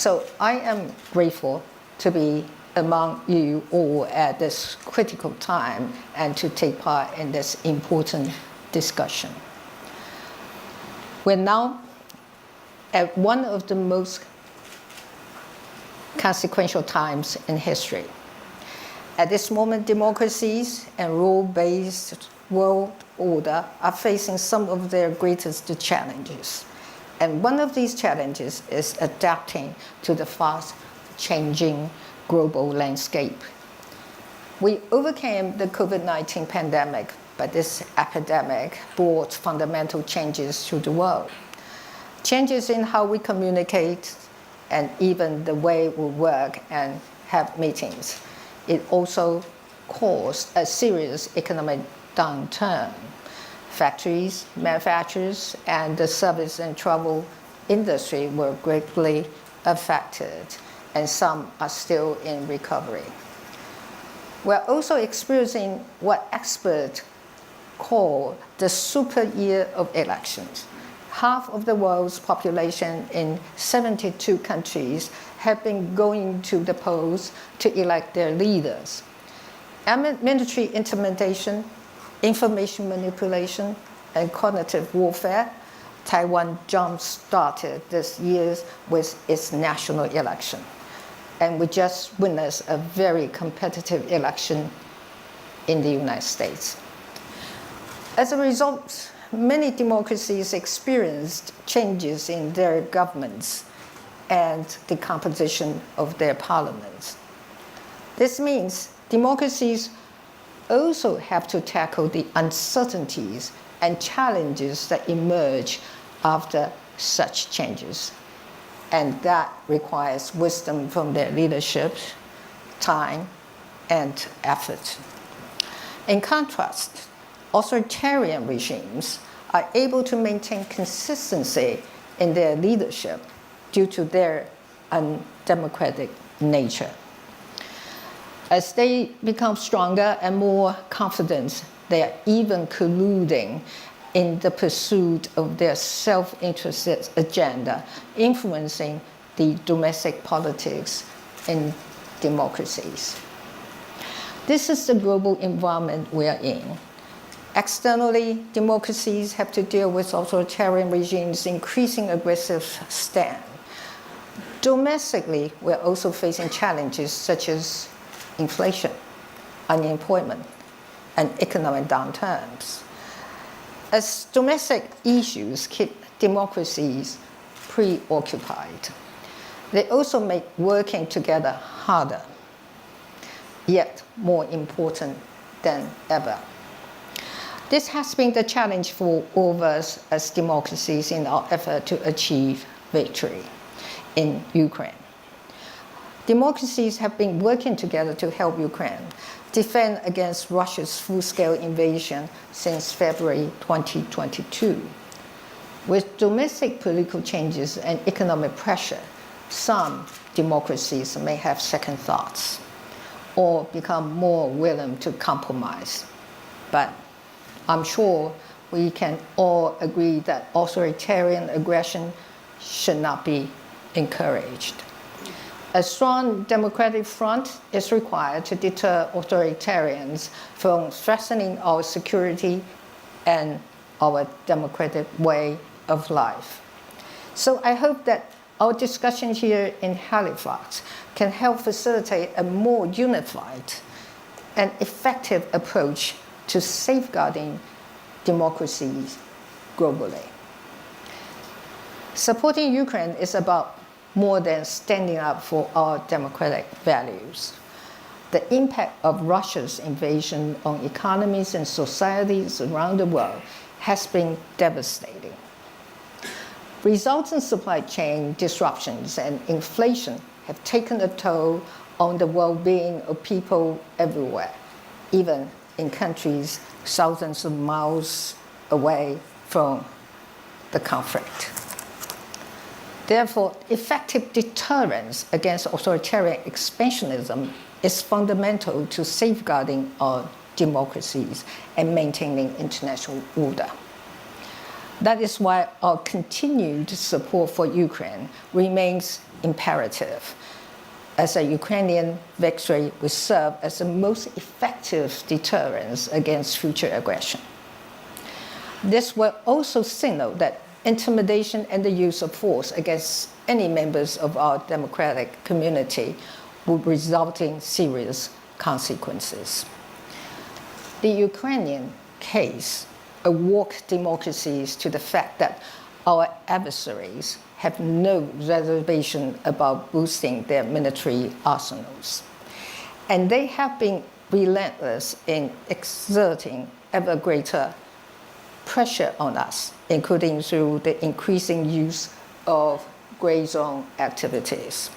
So I am grateful to be among you all at this critical time and to take part in this important discussion. We're now at one of the most consequential times in history. At this moment, democracies and rule-based world order are facing some of their greatest challenges. And one of these challenges is adapting to the fast-changing global landscape. We overcame the COVID-19 pandemic, but this epidemic brought fundamental changes to the world. Changes in how we communicate and even the way we work and have meetings. It also caused a serious economic downturn. Factories, manufacturers, and the service and travel industry were greatly affected, and some are still in recovery. We're also experiencing what experts call the super year of elections. Half of the world's population in 72 countries have been going to the polls to elect their leaders. Military intimidation, information manipulation, and cognitive warfare, Taiwan jump-started this year with its national election. And we just witnessed a very competitive election in the United States. As a result, many democracies experienced changes in their governments and the composition of their parliaments. This means democracies also have to tackle the uncertainties and challenges that emerge after such changes. And that requires wisdom from their leadership, time, and effort. In contrast, authoritarian regimes are able to maintain consistency in their leadership due to their undemocratic nature. As they become stronger and more confident, they are even colluding in the pursuit of their self-interested agenda, influencing the domestic politics in democracies. This is the global environment we are in. Externally, democracies have to deal with authoritarian regimes' increasing aggressive stand. Domestically, we're also facing challenges such as inflation, unemployment, and economic downturns. As domestic issues keep democracies preoccupied, they also make working together harder, yet more important than ever. This has been the challenge for all of us as democracies in our effort to achieve victory in Ukraine. Democracies have been working together to help Ukraine defend against Russia's full-scale invasion since February 2022. With domestic political changes and economic pressure, some democracies may have second thoughts or become more willing to compromise. But I'm sure we can all agree that authoritarian aggression should not be encouraged. A strong democratic front is required to deter authoritarians from threatening our security and our democratic way of life. So I hope that our discussion here in Halifax can help facilitate a more unified and effective approach to safeguarding democracies globally. Supporting Ukraine is about more than standing up for our democratic values. The impact of Russia's invasion on economies and societies around the world has been devastating. Resulting supply chain disruptions and inflation have taken a toll on the well-being of people everywhere, even in countries thousands of miles away from the conflict. Therefore, effective deterrence against authoritarian expansionism is fundamental to safeguarding our democracies and maintaining international order. That is why our continued support for Ukraine remains imperative, as a Ukrainian victory will serve as the most effective deterrence against future aggression. This will also signal that intimidation and the use of force against any members of our democratic community will result in serious consequences. The Ukrainian case awoke democracies to the fact that our adversaries have no reservation about boosting their military arsenals. And they have been relentless in exerting ever greater pressure on us, including through the increasing use of gray zone activities.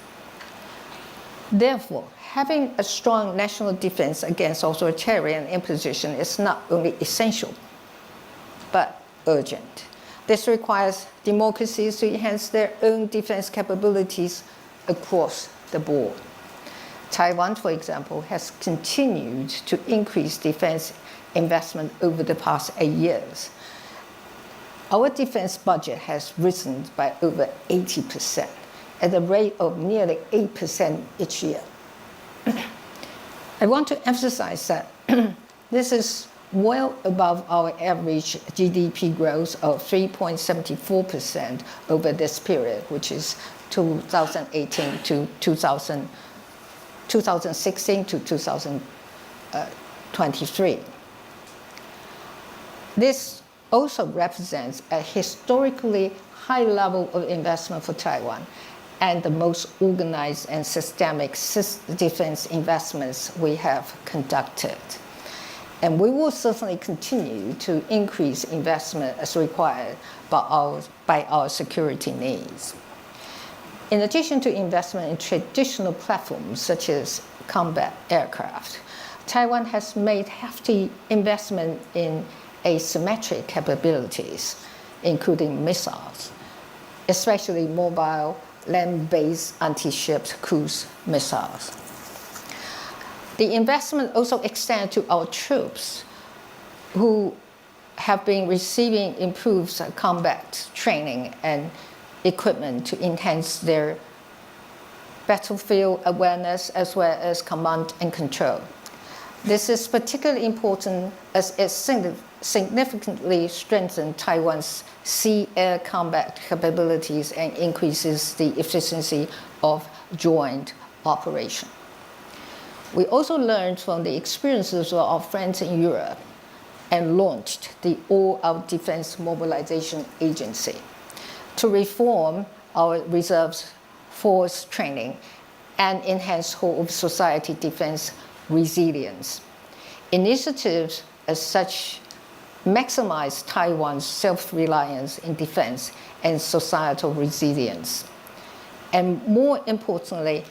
Therefore, having a strong national defense against authoritarian imposition is not only essential, but urgent. This requires democracies to enhance their own defense capabilities across the board. Taiwan, for example, has continued to increase defense investment over the past 8 years. Our defense budget has risen by over 80%, at a rate of nearly 8% each year. I want to emphasize that this is well above our average GDP growth of 3.74% over this period, which is 2018 to 2016 to 2023. This also represents a historically high level of investment for Taiwan and the most organized and systemic defense investments we have conducted. And we will certainly continue to increase investment as required by our security needs. In addition to investment in traditional platforms such as combat aircraft, Taiwan has made hefty investment in asymmetric capabilities, including missiles, especially mobile land-based anti-ship cruise missiles. The investment also extends to our troops, who have been receiving improved combat training and equipment to enhance their battlefield awareness as well as command and control. This is particularly important as it significantly strengthens Taiwan's sea-air combat capabilities and increases the efficiency of joint operation. We also learned from the experiences of our friends in Europe and launched the All-Out Defense Mobilization Agency to reform our reserves force training and enhance whole of society defense resilience. Initiatives as such maximize Taiwan's self-reliance in defense and societal resilience. And more importantly,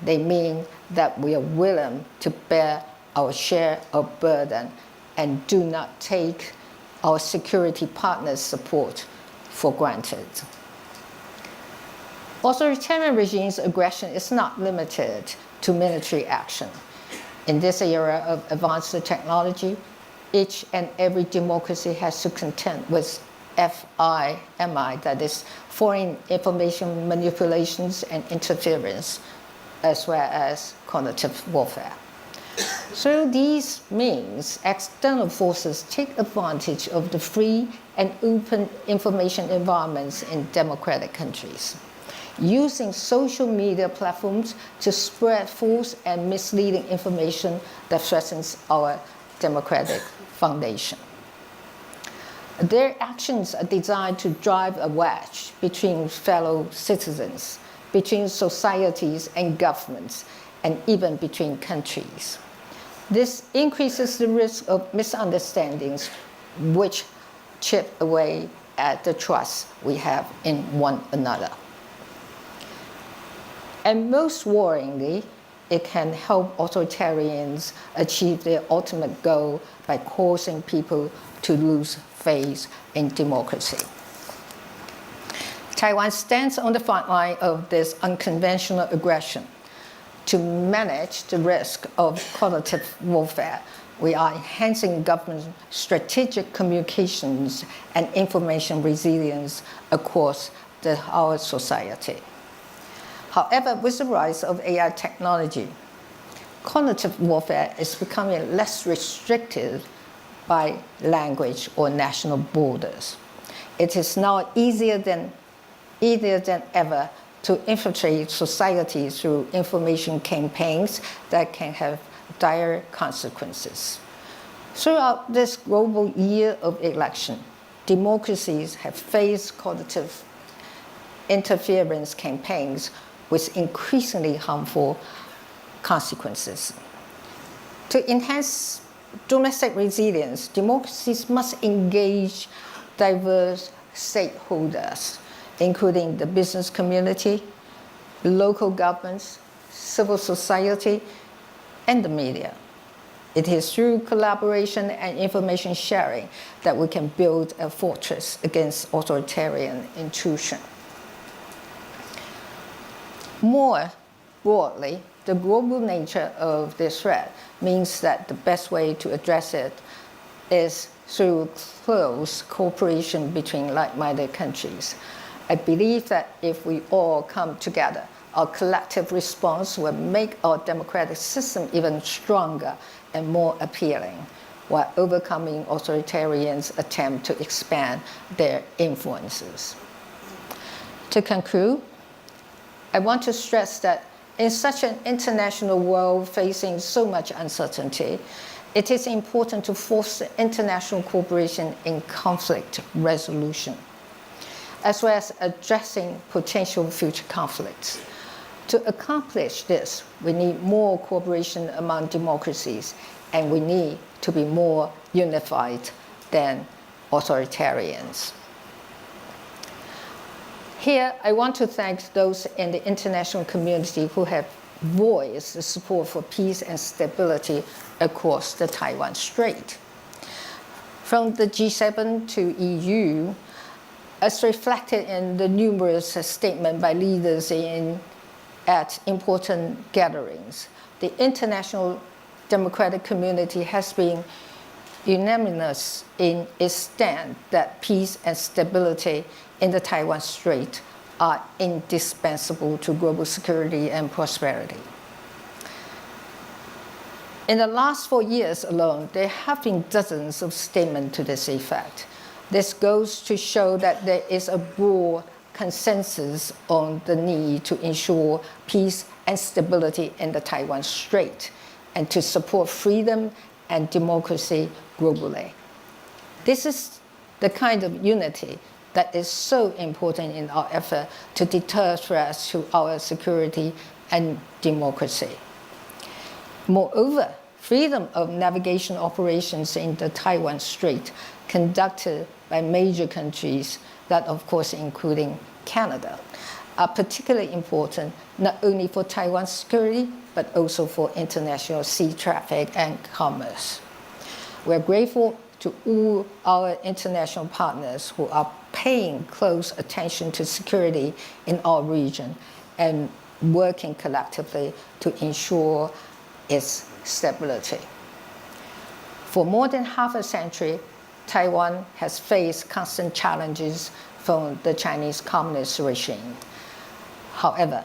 they mean that we are willing to bear our share of burden and do not take our security partners' support for granted. Authoritarian regimes' aggression is not limited to military action. In this era of advanced technology, each and every democracy has to contend with FIMI, that is, foreign information manipulations and interference, as well as cognitive warfare. Through these means, external forces take advantage of the free and open information environments in democratic countries, using social media platforms to spread false and misleading information that threatens our democratic foundation. Their actions are designed to drive a wedge between fellow citizens, between societies and governments, and even between countries. This increases the risk of misunderstandings, which chip away at the trust we have in one another. And most worryingly, it can help authoritarians achieve their ultimate goal by causing people to lose faith in democracy. Taiwan stands on the front line of this unconventional aggression to manage the risk of cognitive warfare we are enhancing government strategic communications and information resilience across our society. However, with the rise of AI technology, cognitive warfare is becoming less restricted by language or national borders. It is now easier than ever to infiltrate society through information campaigns that can have dire consequences. Throughout this global year of election, democracies have faced cognitive interference campaigns with increasingly harmful consequences. To enhance domestic resilience, democracies must engage diverse stakeholders, including the business community, local governments, civil society, and the media. It is through collaboration and information sharing that we can build a fortress against authoritarian intrusion. More broadly, the global nature of this threat means that the best way to address it is through close cooperation between like-minded countries. I believe that if we all come together, our collective response will make our democratic system even stronger and more appealing, while overcoming authoritarians' attempt to expand their influences. To conclude, I want to stress that in such an international world facing so much uncertainty, it is important to foster international cooperation in conflict resolution, as well as addressing potential future conflicts. To accomplish this, we need more cooperation among democracies, and we need to be more unified than authoritarians. Here, I want to thank those in the international community who have voiced the support for peace and stability across the Taiwan Strait. From the G7 to EU, as reflected in the numerous statements by leaders at important gatherings, the international democratic community has been unanimous in its stand that peace and stability in the Taiwan Strait are indispensable to global security and prosperity. In the last 4 years alone, there have been dozens of statements to this effect. This goes to show that there is a broad consensus on the need to ensure peace and stability in the Taiwan Strait and to support freedom and democracy globally. This is the kind of unity that is so important in our effort to deter threats to our security and democracy. Moreover, freedom of navigation operations in the Taiwan Strait conducted by major countries, that of course including Canada, are particularly important not only for Taiwan's security, but also for international sea traffic and commerce. We're grateful to all our international partners who are paying close attention to security in our region and working collectively to ensure its stability. For more than half a century, Taiwan has faced constant challenges from the Chinese Communist regime. However,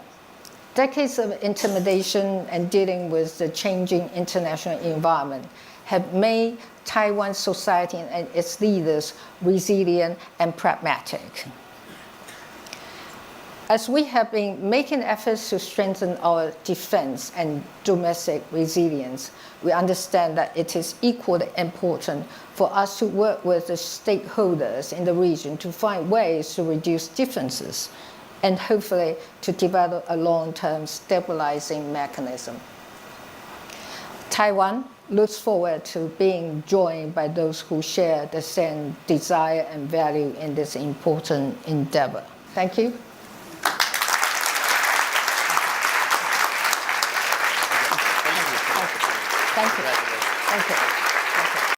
decades of intimidation and dealing with the changing international environment have made Taiwan society and its leaders resilient and pragmatic. As we have been making efforts to strengthen our defense and domestic resilience, we understand that it is equally important for us to work with the stakeholders in the region to find ways to reduce differences and hopefully to develop a long-term stabilizing mechanism. Taiwan looks forward to being joined by those who share the same desire and value in this important endeavor. Thank you. Thank you. Thank you.